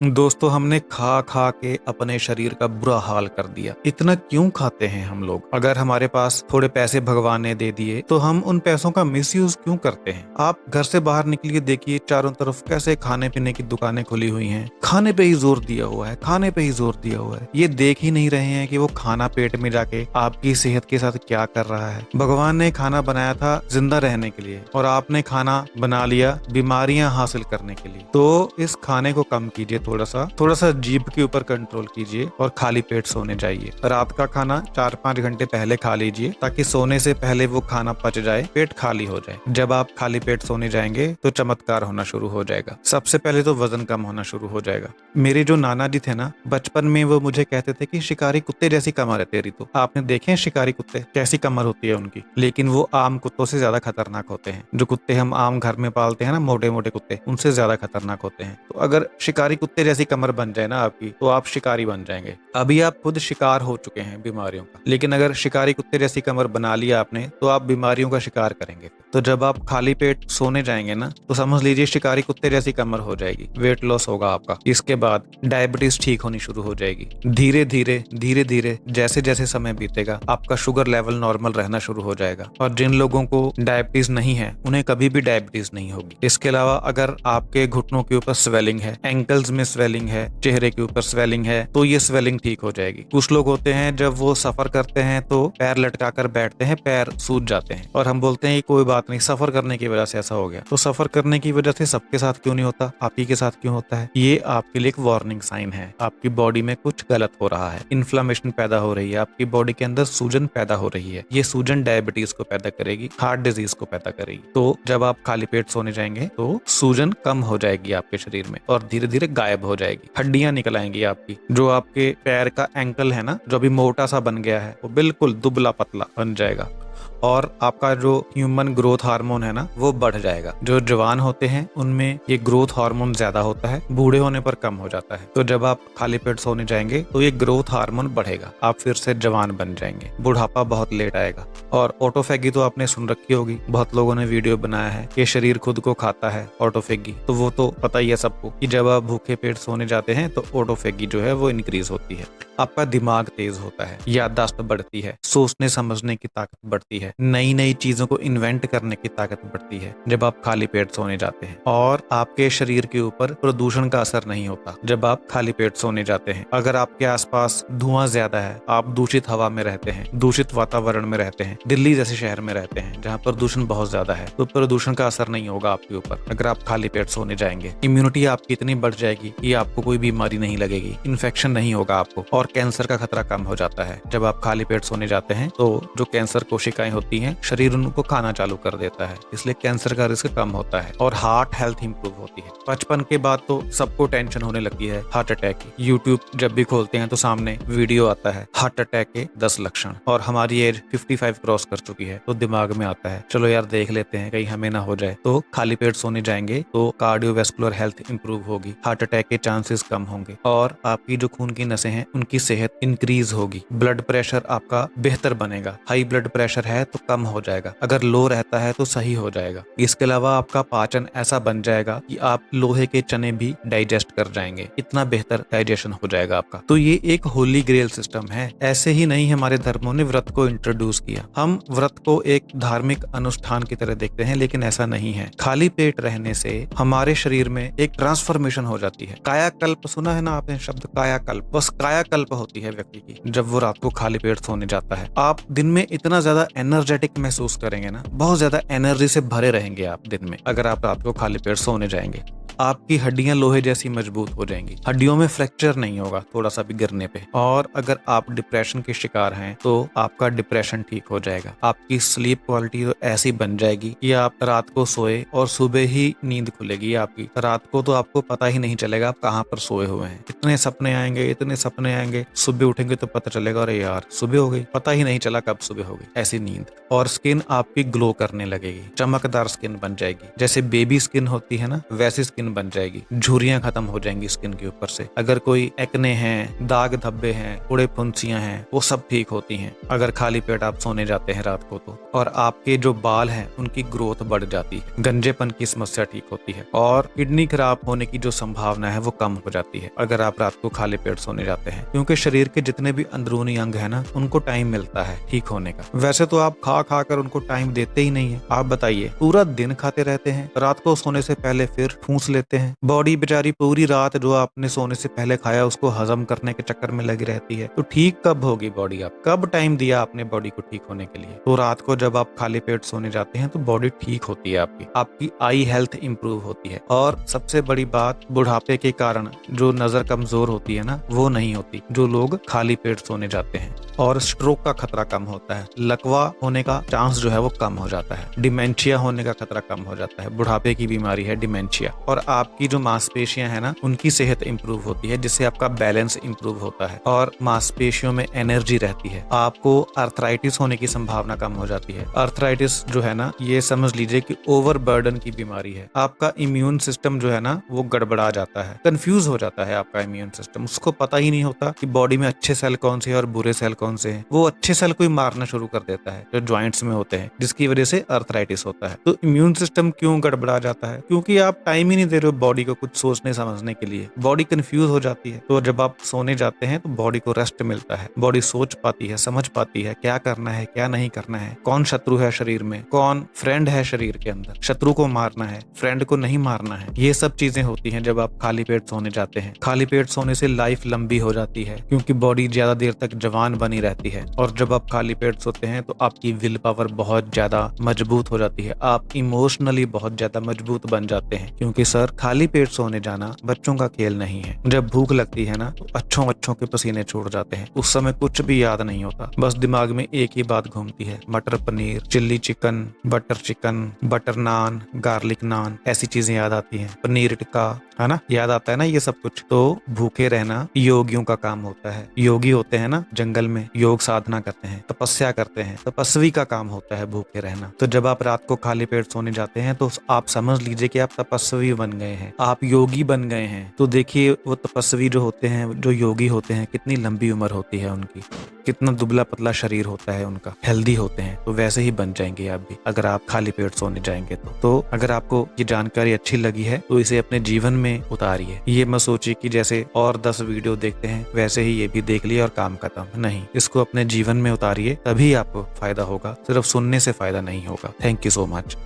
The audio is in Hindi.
दोस्तों, हमने खा खा के अपने शरीर का बुरा हाल कर दिया। इतना क्यों खाते हैं हम लोग? अगर हमारे पास थोड़े पैसे भगवान ने दे दिए तो हम उन पैसों का मिसयूज क्यों करते हैं? आप घर से बाहर निकलिए, देखिए चारों तरफ कैसे खाने पीने की दुकानें खुली हुई हैं। खाने पे ही जोर दिया हुआ है, खाने पे ही जोर दिया हुआ है। ये देख ही नहीं रहे हैं कि वो खाना पेट में जाके आपकी सेहत के साथ क्या कर रहा है। भगवान ने खाना बनाया था जिंदा रहने के लिए और आपने खाना बना लिया बीमारियां हासिल करने के लिए। तो इस खाने को कम कीजिए, थोड़ा सा जीभ के ऊपर कंट्रोल कीजिए और खाली पेट सोने जाइए। रात का खाना 4-5 घंटे पहले खा लीजिए ताकि सोने से पहले वो खाना पच जाए, पेट खाली हो जाए। जब आप खाली पेट सोने जाएंगे तो चमत्कार होना शुरू हो जाएगा। सबसे पहले तो वजन कम होना शुरू हो जाएगा। मेरे जो नाना जी थे ना, बचपन में वो मुझे कहते थे कि शिकारी कुत्ते जैसी कमर है तेरी। तो आपने देखे हैं शिकारी कुत्ते कैसी कमर होती है उनकी? लेकिन वो आम कुत्तों से ज्यादा खतरनाक होते हैं। जो कुत्ते हम आम घर में पालते हैं ना, मोटे मोटे कुत्ते, उनसे ज्यादा खतरनाक होते हैं। तो अगर शिकारी कुत्ते जैसी कमर बन जाए ना आपकी, तो आप शिकारी बन जाएंगे। अभी आप खुद शिकार हो चुके हैं बीमारियों का, लेकिन अगर शिकारी कुत्ते जैसी कमर बना लिया आपने तो आप बीमारियों का शिकार करेंगे। तो जब आप खाली पेट सोने जाएंगे ना, तो समझ लीजिए शिकारी कुत्ते जैसी कमर हो जाएगी, वेट लॉस होगा आपका। इसके बाद डायबिटीज ठीक होनी शुरू हो जाएगी। धीरे धीरे जैसे जैसे समय बीतेगा आपका शुगर लेवल नॉर्मल रहना शुरू हो जाएगा। और जिन लोगों को डायबिटीज नहीं है उन्हें कभी भी डायबिटीज नहीं होगी। इसके अलावा अगर आपके घुटनों के ऊपर स्वेलिंग है, एंकल्स में स्वेलिंग है, चेहरे के ऊपर स्वेलिंग है, तो ये स्वेलिंग ठीक हो जाएगी। कुछ लोग होते हैं जब वो सफर करते हैं तो पैर लटका कर बैठते हैं, पैर सूज जाते हैं और हम बोलते हैं ये कोई बात नहीं, सफर करने की वजह से ऐसा हो गया। तो सफर करने की वजह से सबके साथ क्यों नहीं होता, आप ही के साथ क्यों होता है? ये आपके लिए एक वार्निंग साइन है, आपकी बॉडी में कुछ गलत हो रहा है। इन्फ्लामेशन पैदा हो रही है, आपकी बॉडी के अंदर सूजन पैदा हो रही है। ये सूजन डायबिटीज को पैदा करेगी, हार्ट डिजीज को पैदा करेगी। तो जब आप खाली पेट सोने जाएंगे तो सूजन कम हो जाएगी आपके शरीर में और धीरे धीरे गायब हो जाएगी। हड्डियां निकल आएंगी आपकी। जो आपके पैर का एंकल है ना, जो अभी मोटा सा बन गया है, वो बिल्कुल दुबला पतला बन जाएगा। और आपका जो ह्यूमन ग्रोथ हार्मोन है ना, वो बढ़ जाएगा। जो जवान होते हैं उनमें ये ग्रोथ हार्मोन ज्यादा होता है, बूढ़े होने पर कम हो जाता है। तो जब आप खाली पेट सोने जाएंगे तो ये ग्रोथ हार्मोन बढ़ेगा, आप फिर से जवान बन जाएंगे। बुढ़ापा बहुत लेट आएगा। और ऑटोफेगी तो आपने सुन रखी होगी, बहुत लोगों ने वीडियो बनाया है कि शरीर खुद को खाता है ऑटोफेगी। तो वो तो पता ही है सबको कि जब आप भूखे पेट सोने जाते हैं तो ऑटोफेगी जो है वो इंक्रीज होती है। आपका दिमाग तेज होता है, याददाश्त बढ़ती है, सोचने समझने की ताकत बढ़ती है, नई नई चीजों को इन्वेंट करने की ताकत बढ़ती है जब आप खाली पेट सोने जाते हैं। और आपके शरीर के ऊपर प्रदूषण का असर नहीं होता जब आप खाली पेट सोने जाते हैं। अगर आपके आसपास धुआं ज्यादा है, आप दूषित हवा में रहते हैं, दूषित वातावरण में रहते हैं, दिल्ली जैसे शहर में रहते हैं जहाँ प्रदूषण बहुत ज्यादा है, तो प्रदूषण का असर नहीं होगा आपके ऊपर अगर आप खाली पेट सोने जाएंगे। इम्यूनिटी आपकी इतनी बढ़ जाएगी कि आपको कोई बीमारी नहीं लगेगी, इन्फेक्शन नहीं होगा आपको, और कैंसर का खतरा कम हो जाता है। जब आप खाली पेट सोने जाते हैं तो जो कैंसर कोशिकाएं होती हैं, शरीर उनको खाना चालू कर देता है, इसलिए कैंसर का रिस्क कम होता है और हार्ट हेल्थ इंप्रूव होती है। बचपन के बाद तो सबको टेंशन होने लगती है हार्ट अटैक की। यूट्यूब जब भी खोलते हैं तो सामने वीडियो आता है हार्ट अटैक के 10 लक्षण, और हमारी एज 55 क्रॉस कर चुकी है तो दिमाग में आता है चलो यार देख लेते हैं कहीं हमें ना हो जाए। तो खाली पेट सोने जाएंगे तो कार्डियोवैस्कुलर हेल्थ इंप्रूव होगी, हार्ट अटैक के चांसेस कम होंगे और आपकी जो खून की नसें हैं उनकी सेहत इंक्रीज होगी। ब्लड प्रेशर आपका बेहतर बनेगा, हाई ब्लड प्रेशर है तो कम हो जाएगा, अगर लो रहता है तो सही हो जाएगा। इसके अलावा आपका पाचन ऐसा बन जाएगा कि आप लोहे के चने भी डाइजेस्ट कर जाएंगे, इतना बेहतर डाइजेशन हो जाएगा आपका। तो ये एक होली ग्रेल सिस्टम है। ऐसे ही नहीं हमारे धर्मों ने व्रत को इंट्रोड्यूस किया। हम व्रत को एक धार्मिक अनुष्ठान की तरह देखते हैं, लेकिन ऐसा नहीं है। खाली पेट रहने से हमारे शरीर में एक ट्रांसफॉर्मेशन हो जाती है। कायाकल्प सुना है ना आपने शब्द कायाकल्प? बस कायाकल्प होती है व्यक्ति की जब वो रात को खाली पेट सोने जाता है। आप दिन में इतना ज्यादा एनर्जेटिक महसूस करेंगे ना, बहुत ज्यादा एनर्जी से भरे रहेंगे आप दिन में अगर आप रात को खाली पेट सोने जाएंगे। आपकी हड्डियां लोहे जैसी मजबूत हो जाएंगी, हड्डियों में फ्रैक्चर नहीं होगा थोड़ा सा भी गिरने पे। और अगर आप डिप्रेशन के शिकार हैं तो आपका डिप्रेशन ठीक हो जाएगा। आपकी स्लीप क्वालिटी तो ऐसी बन जाएगी कि आप रात को सोए और सुबह ही नींद खुलेगी आपकी। रात को तो आपको पता ही नहीं चलेगा आप कहाँ पर सोए हुए हैं। इतने सपने आएंगे, इतने सपने आएंगे, सुबह उठेंगे तो पता चलेगा अरे यार सुबह हो गई, पता ही नहीं चला कब सुबह हो गई, ऐसी नींद। और स्किन आपकी ग्लो करने लगेगी, चमकदार स्किन बन जाएगी, जैसे बेबी स्किन होती है ना वैसी स्किन स्किन बन जाएगी, झुर्रियां खत्म हो जाएंगी स्किन के ऊपर से। अगर कोई एक्ने हैं, दाग धब्बे हैं, उड़े फुंसियां हैं, वो सब ठीक होती हैं अगर खाली पेट आप सोने जाते हैं रात को तो। और आपके जो बाल हैं उनकी ग्रोथ बढ़ जाती है, गंजेपन की समस्या ठीक होती है और किडनी खराब होने की जो संभावना है वो कम हो जाती है अगर आप रात को खाली पेट सोने जाते हैं, क्योंकि शरीर के जितने भी अंदरूनी अंग है ना उनको टाइम मिलता है ठीक होने का। वैसे तो आप खा खा कर उनको टाइम देते ही नहीं है। आप बताइए, पूरा दिन खाते रहते हैं, रात को सोने से पहले फिर ठूंस लेते हैं। बॉडी बेचारी पूरी रात जो आपने सोने से पहले खाया उसको हजम करने के चक्कर में लगी रहती है, तो ठीक कब होगी बॉडी? आप कब टाइम दिया आपने बॉडी को ठीक होने के लिए? तो रात को जब आप खाली पेट सोने जाते हैं तो बॉडी ठीक होती है, आपकी आई हेल्थ इंप्रूव होती है। और सबसे बड़ी बात, बुढ़ापे के कारण जो नजर कमजोर होती है ना वो नहीं होती जो लोग खाली पेट सोने जाते हैं। और स्ट्रोक का खतरा कम होता है, लकवा होने का चांस जो है वो कम हो जाता है, डिमेंशिया होने का खतरा कम हो जाता है। बुढ़ापे की बीमारी है डिमेंशिया। और आपकी जो मांसपेशियां है ना उनकी सेहत इंप्रूव होती है, जिससे आपका बैलेंस इंप्रूव होता है और मांसपेशियों में एनर्जी रहती है। आपको आर्थराइटिस होने की संभावना कम हो जाती है। आर्थराइटिस जो है ना ये समझ लीजिए कि ओवरबर्डन की बीमारी है। आपका इम्यून सिस्टम जो है ना वो गड़बड़ा जाता है, कंफ्यूज हो जाता है आपका इम्यून सिस्टम। उसको पता ही नहीं होता कि बॉडी में अच्छे सेल कौन से हैं और बुरे सेल कौन से हैं। वो अच्छे सेल को ही मारना शुरू कर देता है जो ज्वाइंट्स में होते हैं, जिसकी वजह से आर्थराइटिस होता है। तो इम्यून सिस्टम क्यों गड़बड़ा जाता है? क्योंकि आप टाइम ही नहीं दे रहे हो बॉडी को कुछ सोचने समझने के लिए। बॉडी कंफ्यूज हो जाती है। तो जब आप सोने जाते हैं तो बॉडी को रेस्ट मिलता है, बॉडी सोच पाती है, समझ पाती है क्या करना है क्या नहीं करना है, कौन शत्रु है शरीर में, कौन फ्रेंड है शरीर के अंदर, शत्रु को मारना है फ्रेंड को नहीं मारना है। ये सब चीजें होती हैं जब आप खाली पेट सोने जाते हैं। खाली पेट सोने से लाइफ लंबी हो जाती है क्योंकि बॉडी ज्यादा देर तक जवान बनी रहती है। और जब आप खाली पेट सोते हैं तो आपकी विल पावर बहुत ज्यादा मजबूत हो जाती है, आप इमोशनली बहुत ज्यादा मजबूत बन जाते हैं। क्योंकि सर खाली पेट सोने जाना बच्चों का खेल नहीं है। जब भूख लगती है ना तो अच्छों अच्छों के पसीने छूट जाते हैं, उस समय कुछ भी याद नहीं होता, बस दिमाग में एक ही बात घूमती है, मटर पनीर, चिल्ली चिकन, बटर नान, गार्लिक नान, ऐसी चीजें याद आती हैं, पनीर टिक्का, है ना, याद आता है ना ये सब कुछ। तो भूखे रहना योगियों का काम होता है। योगी होते हैं ना जंगल में, योग साधना करते हैं, तपस्या करते हैं, तपस्वी का काम होता है भूखे रहना। तो जब आप रात को खाली पेट सोने जाते हैं तो आप समझ लीजिए कि आप तपस्वी बन गए हैं, आप योगी बन गए हैं। तो देखिए वो तपस्वी जो होते हैं, जो योगी होते हैं, कितनी लंबी उम्र होती है उनकी, कितना दुबला पतला शरीर होता है उनका, हेल्दी होते हैं। तो वैसे ही बन जाएंगे आप भी अगर आप खाली पेट सोने जाएंगे तो अगर आपको ये जानकारी अच्छी लगी है तो इसे अपने जीवन में उतारिए। ये मत सोचिए कि जैसे और 10 वीडियो देखते हैं वैसे ही ये भी देख लिया और काम खत्म, नहीं, इसको अपने जीवन में उतारिए, तभी आपको फायदा होगा, सिर्फ सुनने से फायदा नहीं होगा। Thank you so much.